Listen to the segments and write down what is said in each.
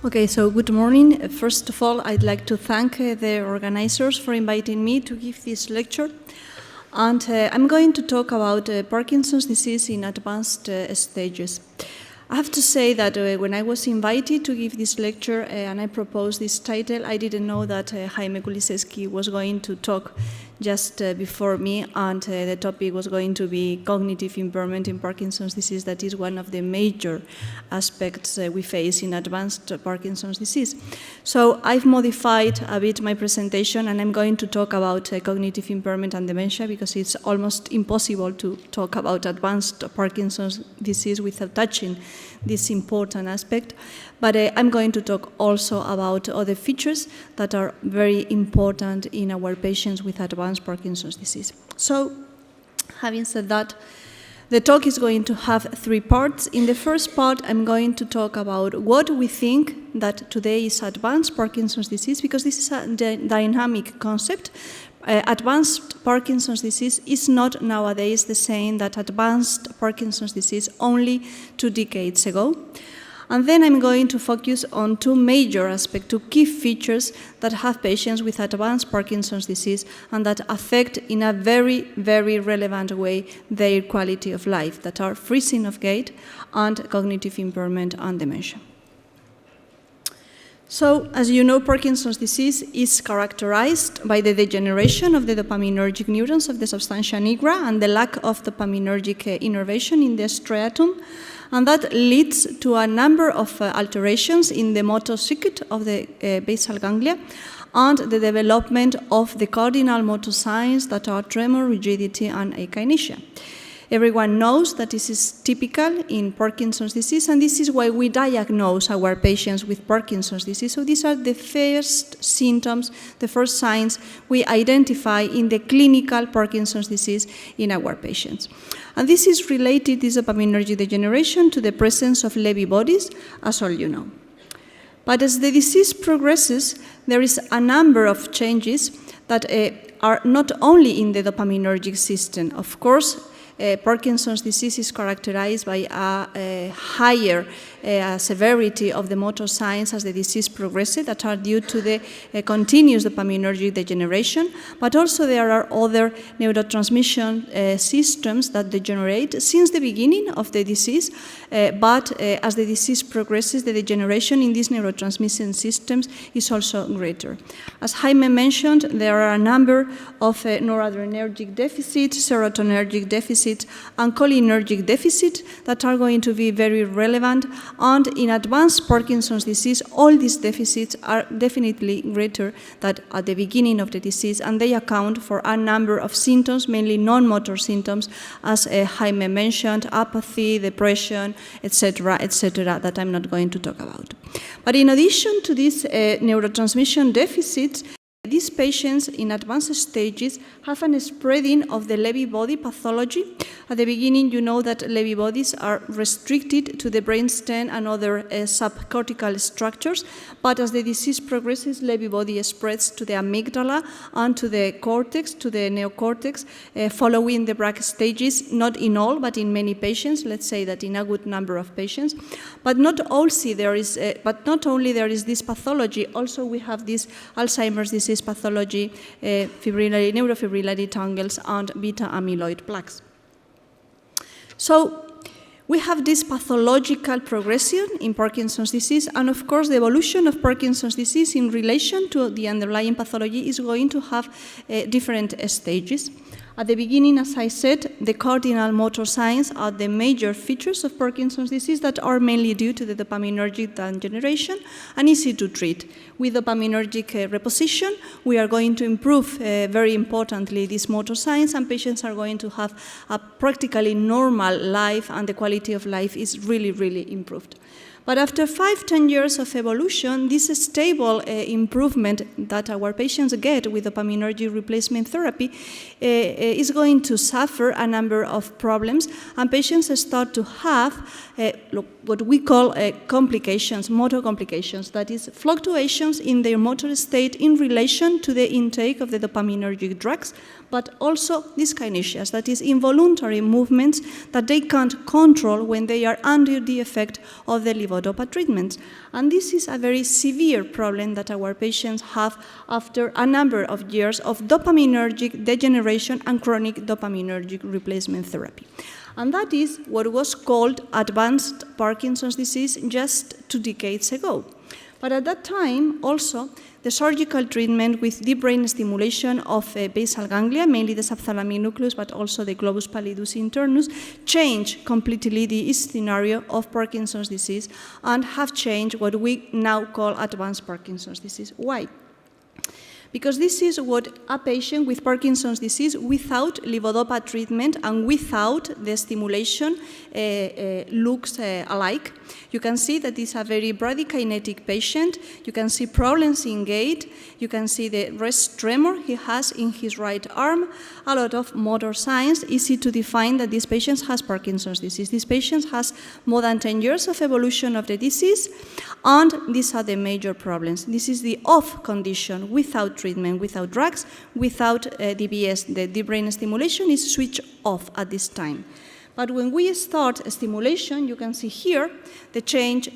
Okay, so good morning. First of all, I'd like to thank the organizers for inviting me to give this lecture. And I'm going to talk about Parkinson's disease in advanced stages. I have to say that when I was invited to give this lecture and I proposed this title, I didn't know that Jaime Kulisevsky was going to talk just before me, and the topic was going to be cognitive impairment in Parkinson's disease. That is one of the major aspects we face in advanced Parkinson's disease. So I've modified a bit my presentation, and I'm going to talk about cognitive impairment and dementia, because it's almost impossible to talk about advanced Parkinson's disease without touching this important aspect. But I'm going to talk also about other features that are very important in our patients with advanced Parkinson's disease. So, having said that, the talk is going to have three parts. In the first part, I'm going to talk about what we think that today is advanced Parkinson's disease, because this is a dynamic concept. Advanced Parkinson's disease is not nowadays the same that advanced Parkinson's disease only 2 decades ago. And then I'm going to focus on two major aspects, two key features that have patients with advanced Parkinson's disease and that affect in a very, very relevant way their quality of life, that are freezing of gait and cognitive impairment and dementia. So, as you know, Parkinson's disease is characterized by the degeneration of the dopaminergic neurons of the substantia nigra and the lack of dopaminergic innervation in the striatum. And that leads to a number of alterations in the motor circuit of the basal ganglia and the development of the cardinal motor signs that are tremor, rigidity, and akinesia. Everyone knows that this is typical in Parkinson's disease, and this is why we diagnose our patients with Parkinson's disease. So these are the first symptoms, the first signs we identify in the clinical Parkinson's disease in our patients. And this is related, this dopaminergic degeneration, to the presence of Lewy bodies, as all you know. But as the disease progresses, there is a number of changes that are not only in the dopaminergic system. Of course, Parkinson's disease is characterized by a higher severity of the motor signs as the disease progresses that are due to the continuous dopaminergic degeneration, but also there are other neurotransmission systems that degenerate since the beginning of the disease, but as the disease progresses, the degeneration in these neurotransmission systems is also greater. As Jaime mentioned, there are a number of noradrenergic deficits, serotonergic deficits, and cholinergic deficits that are going to be very relevant. And in advanced Parkinson's disease, all these deficits are definitely greater than at the beginning of the disease, and they account for a number of symptoms, mainly non-motor symptoms, as Jaime mentioned, apathy, depression, etc., that I'm not going to talk about. But in addition to these neurotransmission deficits, these patients in advanced stages have a spreading of the Lewy body pathology. At the beginning, you know that Lewy bodies are restricted to the brainstem and other subcortical structures, but as the disease progresses, Lewy body spreads to the amygdala and to the cortex, to the neocortex, following the Braak stages, not in all, but in many patients, let's say that in a good number of patients. But not only there is this pathology, also we have this Alzheimer's disease pathology, neurofibrillary tangles, and beta amyloid plaques. So we have this pathological progression in Parkinson's disease, and of course the evolution of Parkinson's disease in relation to the underlying pathology is going to have different stages. At the beginning, as I said, the cardinal motor signs are the major features of Parkinson's disease that are mainly due to the dopaminergic degeneration and easy to treat. With dopaminergic reposition, we are going to improve, very importantly, these motor signs, and patients are going to have a practically normal life, and the quality of life is really, really improved. But after 5-10 years of evolution, this stable improvement that our patients get with dopaminergic replacement therapy is going to suffer a number of problems, and patients start to have what we call complications, motor complications, that is fluctuations in their motor state in relation to the intake of the dopaminergic drugs, but also dyskinesias, that is involuntary movements that they can't control when they are under the effect of the levodopa. levodopa treatments. And this is a very severe problem that our patients have after a number of years of dopaminergic degeneration and chronic dopaminergic replacement therapy. And that is what was called advanced Parkinson's disease just 2 decades ago. But at that time, also, the surgical treatment with deep brain stimulation of basal ganglia, mainly the subthalamic nucleus, but also the globus pallidus internus, changed completely the scenario of Parkinson's disease and have changed what we now call advanced Parkinson's disease. Why? Because this is what a patient with Parkinson's disease without levodopa treatment and without the stimulation looks alike. You can see that this is a very bradykinetic patient. You can see problems in gait. You can see the rest tremor he has in his right arm. A lot of motor signs, easy to define that this patient has Parkinson's disease. This patient has more than 10 years of evolution of the disease, and these are the major problems. This is the off condition without treatment, without drugs, without DBS. The deep brain stimulation is switched off at this time. But when we start stimulation, you can see here, the change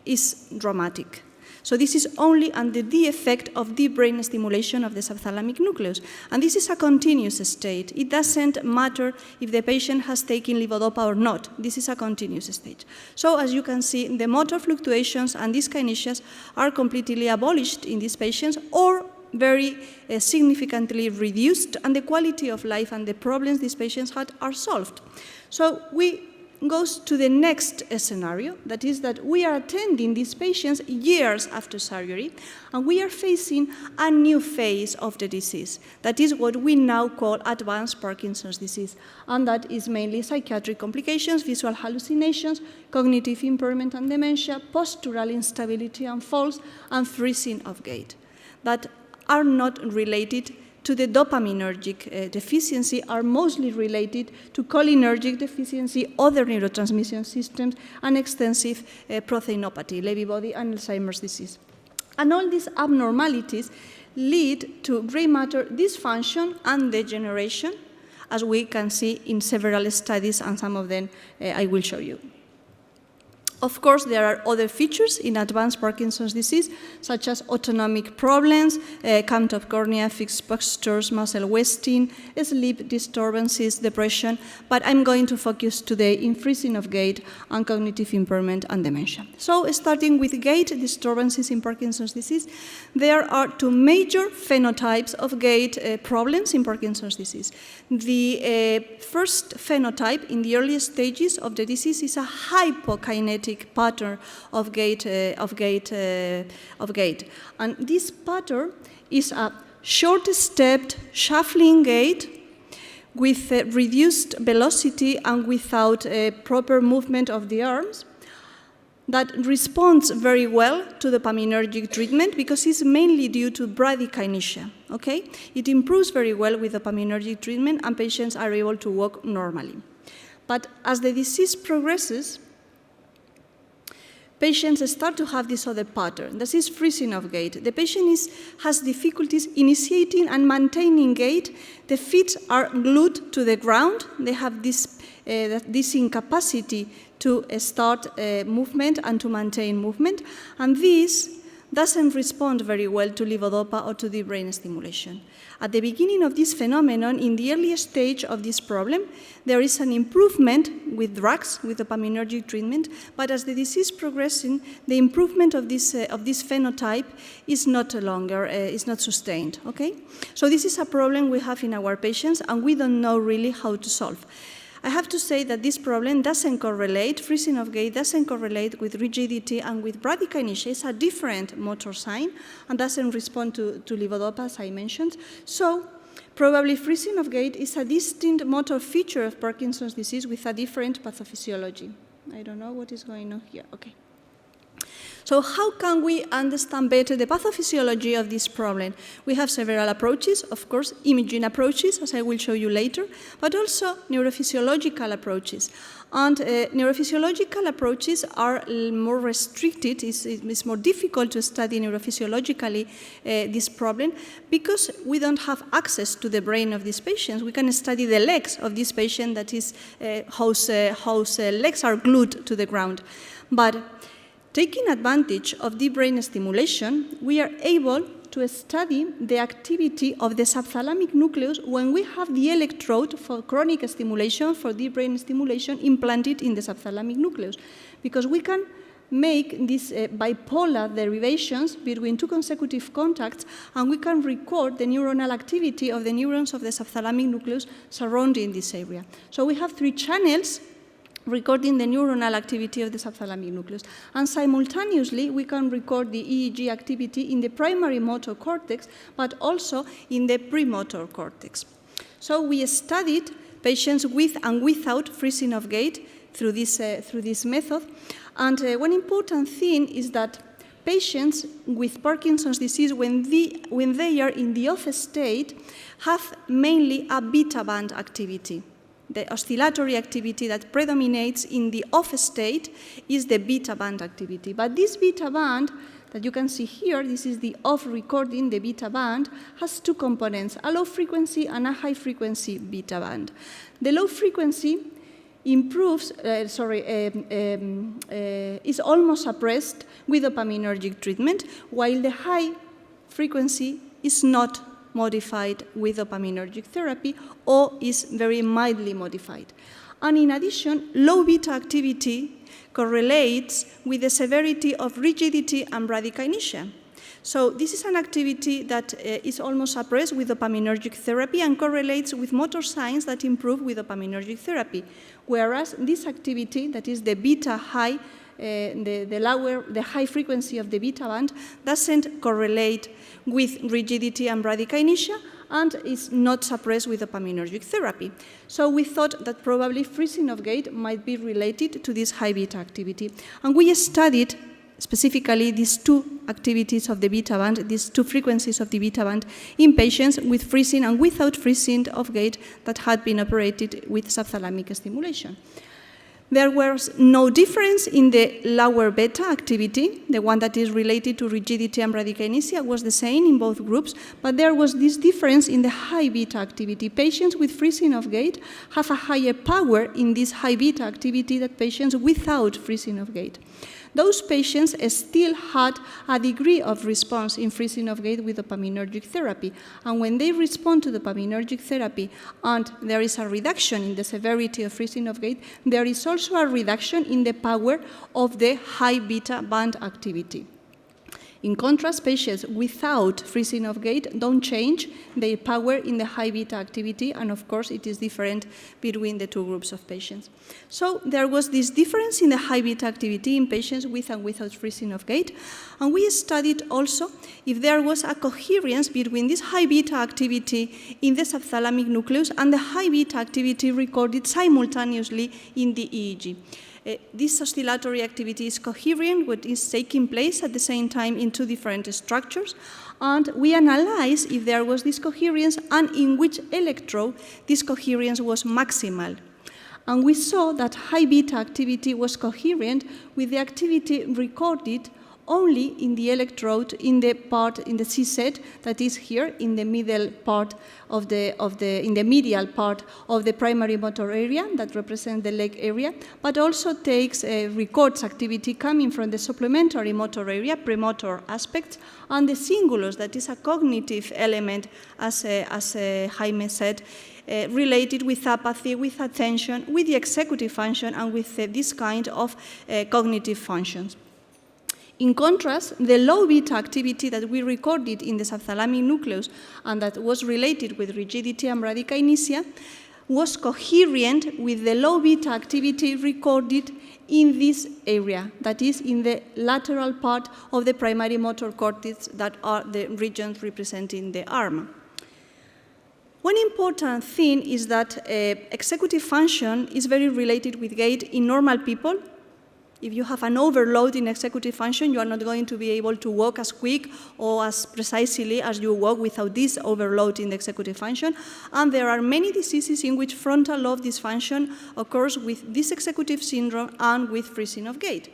is dramatic. So this is only under the effect of deep brain stimulation of the subthalamic nucleus. And this is a continuous state. It doesn't matter if the patient has taken levodopa or not. This is a continuous state. So as you can see, the motor fluctuations and dyskinesias are completely abolished in these patients or very significantly reduced, and the quality of life and the problems these patients had are solved. So we go to the next scenario, that is that we are attending these patients years after surgery, and we are facing a new phase of the disease. That is what we now call advanced Parkinson's disease, and that is mainly psychiatric complications, visual hallucinations, cognitive impairment and dementia, postural instability and falls, and freezing of gait. That are not related to the dopaminergic deficiency, are mostly related to cholinergic deficiency, other neurotransmission systems, and extensive proteinopathy, Lewy body, and Alzheimer's disease. And all these abnormalities lead to gray matter dysfunction and degeneration, as we can see in several studies, and some of them I will show you. Of course, there are other features in advanced Parkinson's disease, such as autonomic problems, camptopcornea, fixed postures, muscle wasting, sleep disturbances, depression, but I'm going to focus today in freezing of gait and cognitive impairment and dementia. So, starting with gait disturbances in Parkinson's disease, there are 2 major phenotypes of gait problems in Parkinson's disease. The first phenotype in the early stages of the disease is a hypokinetic pattern of gait, and this pattern is a short-stepped, shuffling gait with reduced velocity and without proper movement of the arms, that responds very well to the dopaminergic treatment because it's mainly due to bradykinesia. Okay? It improves very well with the dopaminergic treatment, and patients are able to walk normally. But as the disease progresses, patients start to have this other pattern. This is freezing of gait. The patient has difficulties initiating and maintaining gait. The feet are glued to the ground. They have this incapacity to start movement and to maintain movement. And this doesn't respond very well to levodopa or to the brain stimulation. At the beginning of this phenomenon, in the earliest stage of this problem, there is an improvement with drugs, with dopaminergic treatment, but as the disease progressing, the improvement of this phenotype is not longer, is not sustained, okay? So this is a problem we have in our patients, and we don't know really how to solve. I have to say that this problem doesn't correlate, freezing of gait doesn't correlate with rigidity and with bradykinesia. It's a different motor sign and doesn't respond to levodopa, as I mentioned. So probably freezing of gait is a distinct motor feature of Parkinson's disease with a different pathophysiology. I don't know what is going on here. Okay. So how can we understand better the pathophysiology of this problem? We have several approaches, of course, imaging approaches, as I will show you later, but also neurophysiological approaches. And neurophysiological approaches are more restricted. It's more difficult to study neurophysiologically this problem because we don't have access to the brain of these patients. We can study the legs of this patient, that is whose legs are glued to the ground. But Taking advantage of deep brain stimulation, we are able to study the activity of the subthalamic nucleus when we have the electrode for chronic stimulation, for deep brain stimulation, implanted in the subthalamic nucleus. Because we can make these bipolar derivations between two consecutive contacts, and we can record the neuronal activity of the neurons of the subthalamic nucleus surrounding this area. So we have 3 channels recording the neuronal activity of the subthalamic nucleus. And simultaneously, we can record the EEG activity in the primary motor cortex, but also in the premotor cortex. So we studied patients with and without freezing of gait through this method. And one important thing is that patients with Parkinson's disease, when they are in the off state, have mainly a beta band activity. The oscillatory activity that predominates in the off state is the beta band activity. But this beta band that you can see here, this is the off recording, the beta band, has 2 components, a low frequency and a high frequency beta band. The low frequency improves, is almost suppressed with dopaminergic treatment, while the high frequency is not modified with dopaminergic therapy or is very mildly modified. And in addition, low beta activity correlates with the severity of rigidity and bradykinesia. So this is an activity that is almost suppressed with dopaminergic therapy and correlates with motor signs that improve with dopaminergic therapy, whereas this activity, that is the beta high, the high frequency of the beta band, doesn't correlate with rigidity and bradykinesia and is not suppressed with dopaminergic therapy. So we thought that probably freezing of gait might be related to this high beta activity. And we studied specifically these 2 activities of the beta band, these 2 frequencies of the beta band in patients with freezing and without freezing of gait that had been operated with subthalamic stimulation. There was no difference in the lower beta activity. The one that is related to rigidity and bradykinesia was the same in both groups, but there was this difference in the high beta activity. Patients with freezing of gait have a higher power in this high beta activity than patients without freezing of gait. Those patients still had a degree of response in freezing of gait with dopaminergic therapy. And when they respond to dopaminergic therapy and there is a reduction in the severity of freezing of gait, there is also a reduction in the power of the high beta band activity. In contrast, patients without freezing of gait don't change their power in the high beta activity, and of course it is different between the 2 groups of patients. So there was this difference in the high beta activity in patients with and without freezing of gait, and we studied also if there was a coherence between this high beta activity in the subthalamic nucleus and the high beta activity recorded simultaneously in the EEG. This oscillatory activity is coherent, what is taking place at the same time in 2 different structures, and we analyzed if there was this coherence and in which electrode this coherence was maximal. And we saw that high beta activity was coherent with the activity recorded only in the electrode in the part in the C set that is here in the middle part of in the medial part of the primary motor area that represents the leg area, but also records activity coming from the supplementary motor area, premotor aspects, and the cingulus that is a cognitive element, as Jaime said, related with apathy, with attention, with the executive function, and with this kind of cognitive functions. In contrast, the low beta activity that we recorded in the subthalamic nucleus and that was related with rigidity and bradykinesia was coherent with the low beta activity recorded in this area, that is in the lateral part of the primary motor cortex that are the regions representing the arm. One important thing is that executive function is very related with gait in normal people. If you have an overload in executive function, you are not going to be able to walk as quick or as precisely as you walk without this overload in the executive function. And there are many diseases in which frontal lobe dysfunction occurs with this executive syndrome and with freezing of gait.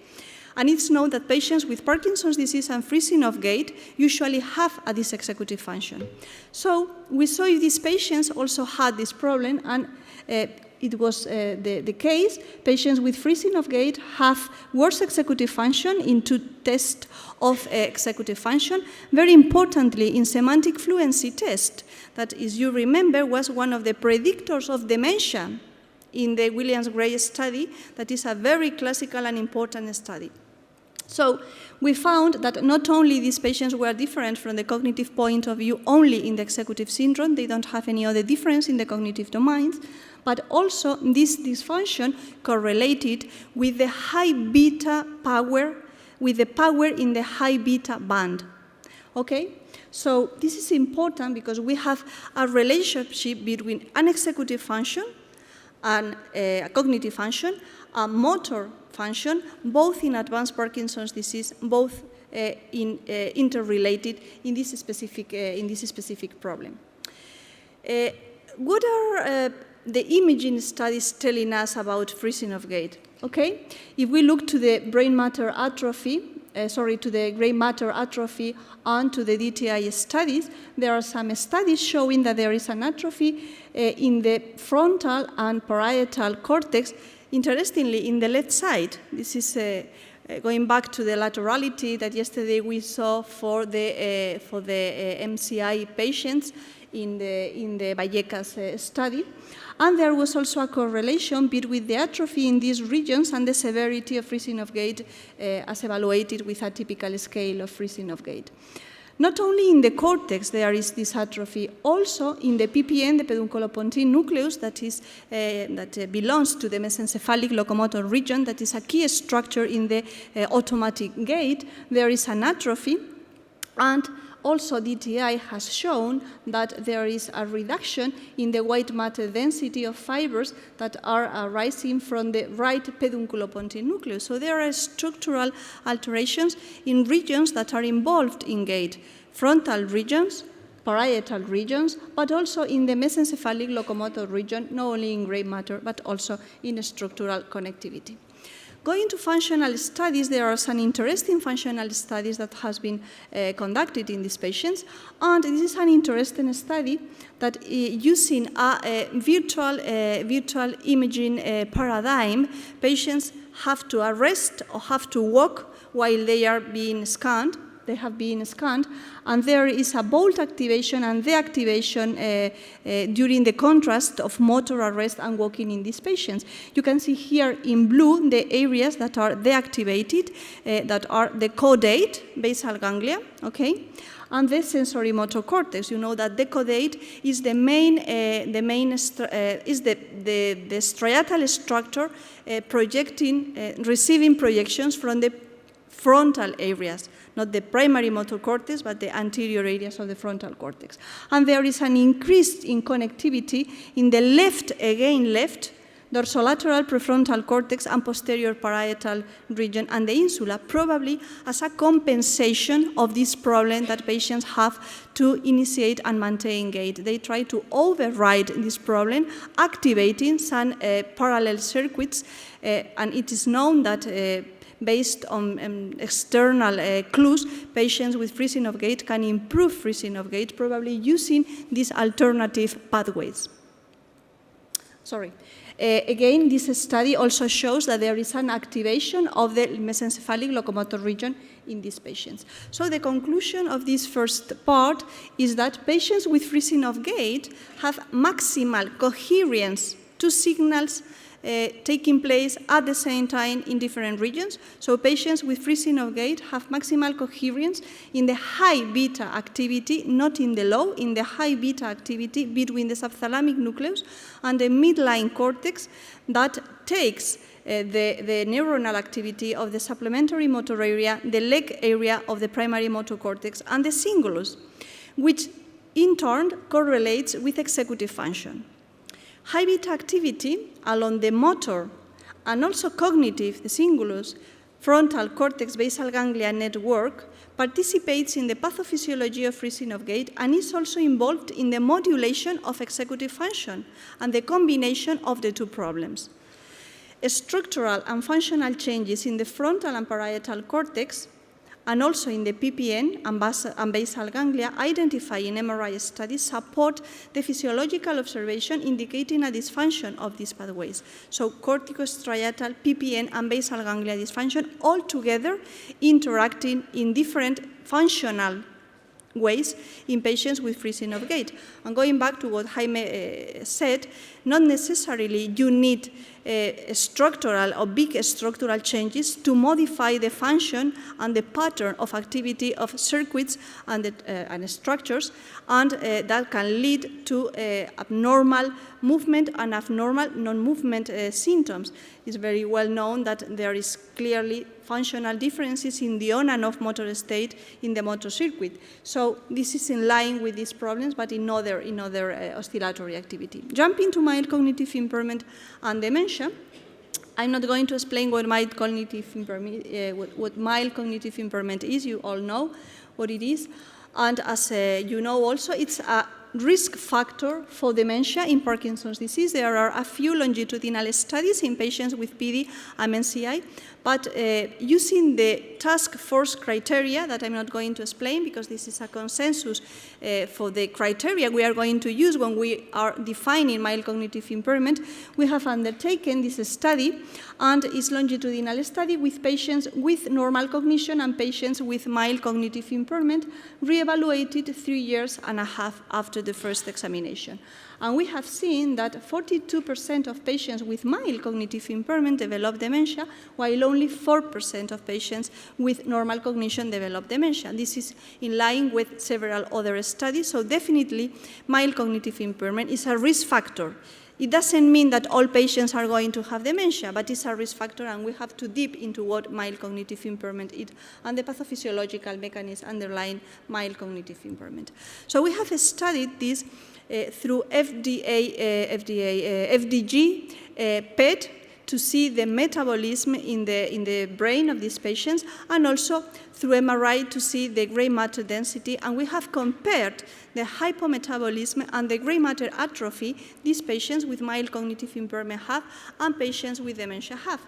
And it's known that patients with Parkinson's disease and freezing of gait usually have a dysexecutive function. So we saw if these patients also had this problem, and it was the case. Patients with freezing of gait have worse executive function in 2 tests of executive function. Very importantly, in semantic fluency test, that, as you remember, was one of the predictors of dementia in the Williams-Gray study. That is a very classical and important study. So we found that not only these patients were different from the cognitive point of view only in the executive syndrome, they don't have any other difference in the cognitive domains, but also this dysfunction correlated with the high beta power, with the power in the high beta band. Okay? So this is important because we have a relationship between an executive function and a cognitive function, a motor function, both in advanced Parkinson's disease, both interrelated in this specific problem. What are the imaging studies telling us about freezing of gait? Okay, if we look to the brain matter atrophy, to the gray matter atrophy and to the DTI studies, there are some studies showing that there is an atrophy in the frontal and parietal cortex. Interestingly, in the left side, this is going back to the laterality that yesterday we saw for the MCI patients in the Vallecas study. And there was also a correlation between the atrophy in these regions and the severity of freezing of gait as evaluated with a typical scale of freezing of gait. Not only in the cortex there is this atrophy, also in the PPN, the pedunculopontine nucleus, that belongs to the mesencephalic locomotor region, that is a key structure in the automatic gait, there is an atrophy. And also DTI has shown that there is a reduction in the white matter density of fibers that are arising from the right pedunculopontine nucleus. So there are structural alterations in regions that are involved in gait, frontal regions, parietal regions, but also in the mesencephalic locomotor region, not only in gray matter, but also in structural connectivity. Going to functional studies, there are some interesting functional studies that has been conducted in these patients, and this is an interesting study that using a virtual imaging paradigm, patients have to arrest or have to walk while they are being scanned. They have been scanned, and there is a bolt activation and deactivation during the contrast of motor arrest and walking in these patients. You can see here in blue the areas that are deactivated, that are the caudate, basal ganglia, okay, and the sensory motor cortex. You know that the caudate is the striatal structure receiving projections from the frontal areas, not the primary motor cortex, but the anterior areas of the frontal cortex. And there is an increase in connectivity in the left dorsolateral prefrontal cortex and posterior parietal region and the insula, probably as a compensation of this problem that patients have to initiate and maintain gait. They try to override this problem, activating some parallel circuits, and it is known that based on external clues, patients with freezing of gait can improve freezing of gait, probably using these alternative pathways. Again, this study also shows that there is an activation of the mesencephalic locomotor region in these patients. So the conclusion of this first part is that patients with freezing of gait have maximal coherence to signals taking place at the same time in different regions. So patients with freezing of gait have maximal coherence in the high beta activity, not in the low, in the high beta activity between the subthalamic nucleus and the midline cortex that takes the neuronal activity of the supplementary motor area, the leg area of the primary motor cortex, and the cingulus, which in turn correlates with executive function. High beta activity along the motor and also cognitive, the cingulus, frontal cortex basal ganglia network participates in the pathophysiology of freezing of gait and is also involved in the modulation of executive function and the combination of the two problems. structural and functional changes in the frontal and parietal cortex, and also in the PPN and basal ganglia identified in MRI studies support the physiological observation indicating a dysfunction of these pathways. So corticostriatal, PPN, and basal ganglia dysfunction all together interacting in different functional ways in patients with freezing of gait. And going back to what Jaime said, not necessarily you need structural or big structural changes to modify the function and the pattern of activity of circuits and structures, and that can lead to abnormal movement and abnormal non-movement symptoms. It's very well known that there is clearly functional differences in the on and off motor state in the motor circuit. So this is in line with these problems, but in other oscillatory activity. Jumping to mild cognitive impairment and dementia, I'm not going to explain what mild cognitive impairment, is. You all know what it is. And as you know also, it's a risk factor for dementia in Parkinson's disease. There are a few longitudinal studies in patients with PD and MCI, but using the task force criteria that I'm not going to explain because this is a consensus for the criteria we are going to use when we are defining mild cognitive impairment, we have undertaken this study, and it's longitudinal study with patients with normal cognition and patients with mild cognitive impairment, re-evaluated 3.5 years after the first examination. And we have seen that 42% of patients with mild cognitive impairment develop dementia, while only 4% of patients with normal cognition develop dementia. This is in line with several other studies, so definitely mild cognitive impairment is a risk factor. It doesn't mean that all patients are going to have dementia, but it's a risk factor, and we have to dip into what mild cognitive impairment is and the pathophysiological mechanism underlying mild cognitive impairment. So we have studied this through FDG PET to see the metabolism in the brain of these patients, and also through MRI to see the gray matter density, and we have compared the hypometabolism and the gray matter atrophy these patients with mild cognitive impairment have and patients with dementia have.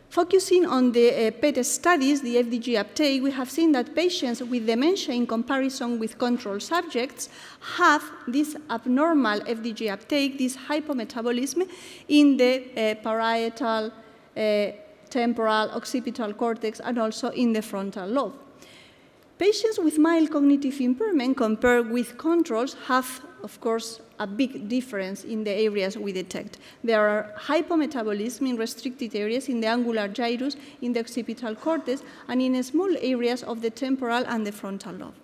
Focusing on the PET studies, the FDG uptake, we have seen that patients with dementia in comparison with control subjects have this abnormal FDG uptake, this hypometabolism in the parietal, temporal, occipital cortex, and also in the frontal lobe. Patients with mild cognitive impairment compared with controls have, of course, a big difference in the areas we detect. There are hypometabolism in restricted areas in the angular gyrus, in the occipital cortex, and in small areas of the temporal and the frontal lobe.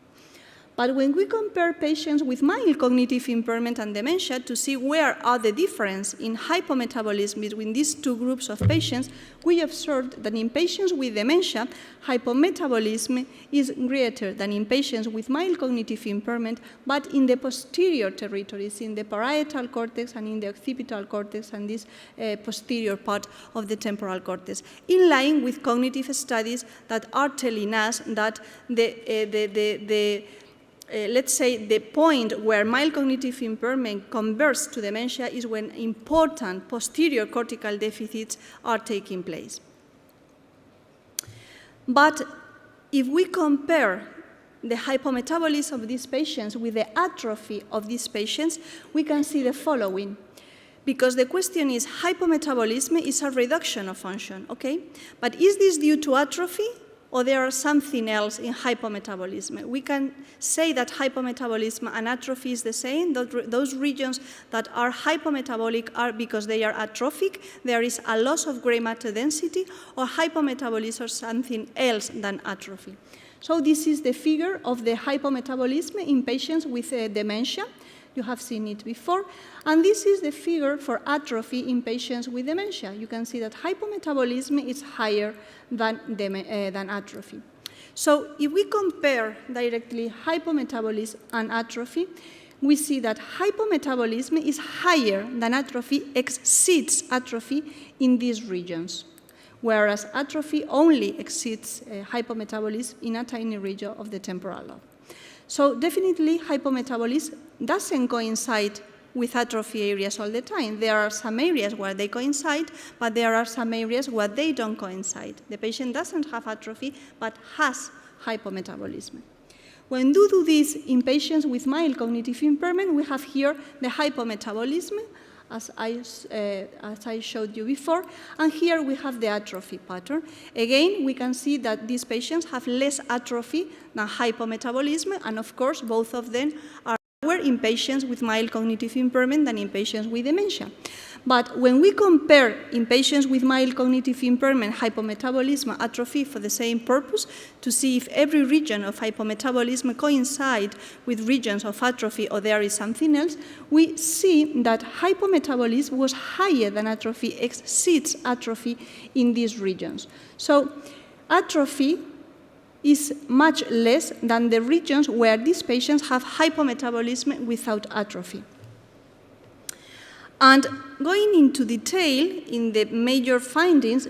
But when we compare patients with mild cognitive impairment and dementia to see where are the difference in hypometabolism between these two groups of patients, we observed that in patients with dementia, hypometabolism is greater than in patients with mild cognitive impairment, but in the posterior territories, in the parietal cortex and in the occipital cortex and this posterior part of the temporal cortex, in line with cognitive studies that are telling us that let's say the point where mild cognitive impairment converts to dementia is when important posterior cortical deficits are taking place. But if we compare the hypometabolism of these patients with the atrophy of these patients, we can see the following. Because the question is, hypometabolism is a reduction of function, okay? But is this due to atrophy, or there is something else in hypometabolism? We can say that hypometabolism and atrophy is the same. Those regions that are hypometabolic are because they are atrophic, there is a loss of gray matter density, or hypometabolism or something else than atrophy. So this is the figure of the hypometabolism in patients with dementia. You have seen it before. And this is the figure for atrophy in patients with dementia. You can see that hypometabolism is higher than atrophy. So if we compare directly hypometabolism and atrophy, we see that hypometabolism is higher than atrophy, exceeds atrophy in these regions, whereas atrophy only exceeds hypometabolism in a tiny region of the temporal lobe. So definitely hypometabolism doesn't coincide with atrophy areas all the time. There are some areas where they coincide, but there are some areas where they don't coincide. The patient doesn't have atrophy, but has hypometabolism. When we do this in patients with mild cognitive impairment, we have here the hypometabolism, as I showed you before, and here we have the atrophy pattern. Again, we can see that these patients have less atrophy than hypometabolism, and of course, both of them are lower in patients with mild cognitive impairment than in patients with dementia. But when we compare in patients with mild cognitive impairment hypometabolism atrophy for the same purpose, to see if every region of hypometabolism coincides with regions of atrophy or there is something else, we see that hypometabolism was higher than atrophy, exceeds atrophy in these regions. So atrophy is much less than the regions where these patients have hypometabolism without atrophy. And going into detail in the major findings,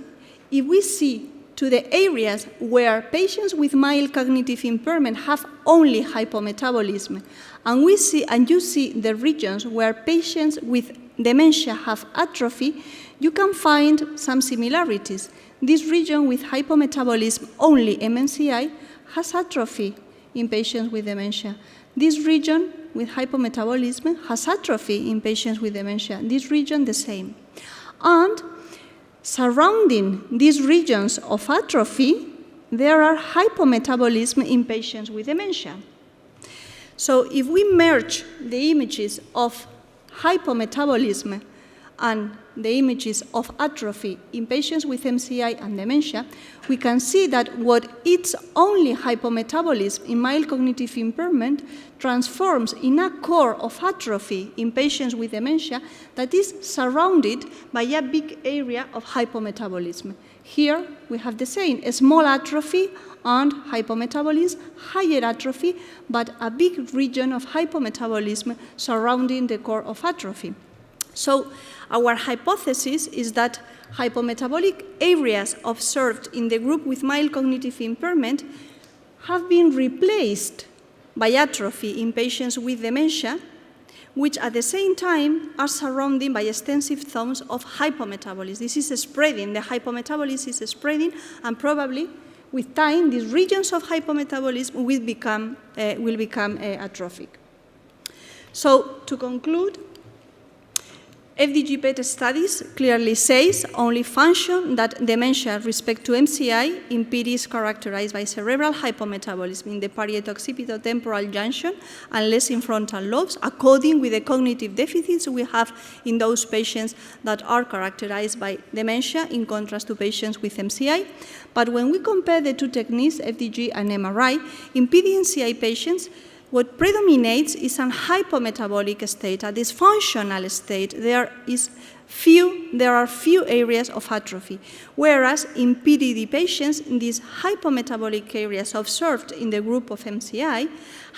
if we see to the areas where patients with mild cognitive impairment have only hypometabolism, and you see the regions where patients with dementia have atrophy, you can find some similarities. This region with hypometabolism only, MMCI, has atrophy in patients with dementia. This region with hypometabolism has atrophy in patients with dementia. This region, the same. And surrounding these regions of atrophy, there are hypometabolism in patients with dementia. So if we merge the images of hypometabolism and the images of atrophy in patients with MCI and dementia, we can see that what is only hypometabolism in mild cognitive impairment transforms in a core of atrophy in patients with dementia that is surrounded by a big area of hypometabolism. Here we have the same, a small atrophy and hypometabolism, higher atrophy, but a big region of hypometabolism surrounding the core of atrophy. So our hypothesis is that hypometabolic areas observed in the group with mild cognitive impairment have been replaced by atrophy in patients with dementia, which at the same time are surrounded by extensive zones of hypometabolism. This is spreading, the hypometabolism is spreading, and probably with time, these regions of hypometabolism will become atrophic. So to conclude, FDG PET studies clearly says only function that dementia with respect to MCI in PD is characterized by cerebral hypometabolism in the parieto-occipito-temporal junction and less in frontal lobes, according with the cognitive deficits we have in those patients that are characterized by dementia in contrast to patients with MCI. But when we compare the two techniques, FDG and MRI, in PD and MCI patients, what predominates is a hypometabolic state, a dysfunctional state. There are few areas of atrophy, whereas in PDD patients, these hypometabolic areas observed in the group of MCI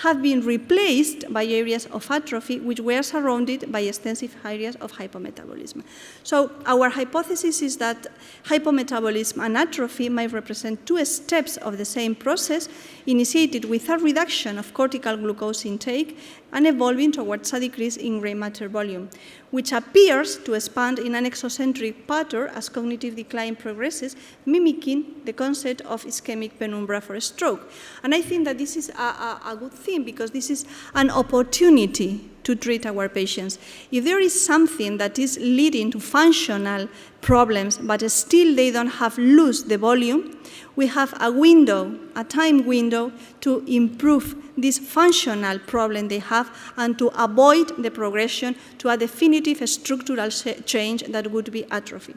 have been replaced by areas of atrophy which were surrounded by extensive areas of hypometabolism. So our hypothesis is that hypometabolism and atrophy might represent two steps of the same process, initiated with a reduction of cortical glucose intake and evolving towards a decrease in gray matter volume, which appears to expand in an exocentric pattern as cognitive decline progresses, mimicking the concept of ischemic penumbra for stroke. And I think that this is a good thing, because this is an opportunity to treat our patients. If there is something that is leading to functional problems, but still they don't have lost the volume, we have a window, a time window, to improve this functional problem they have and to avoid the progression to a definitive structural change that would be atrophy.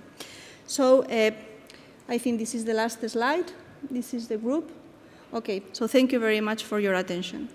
So I think this is the last slide. This is the group. Okay, so thank you very much for your attention.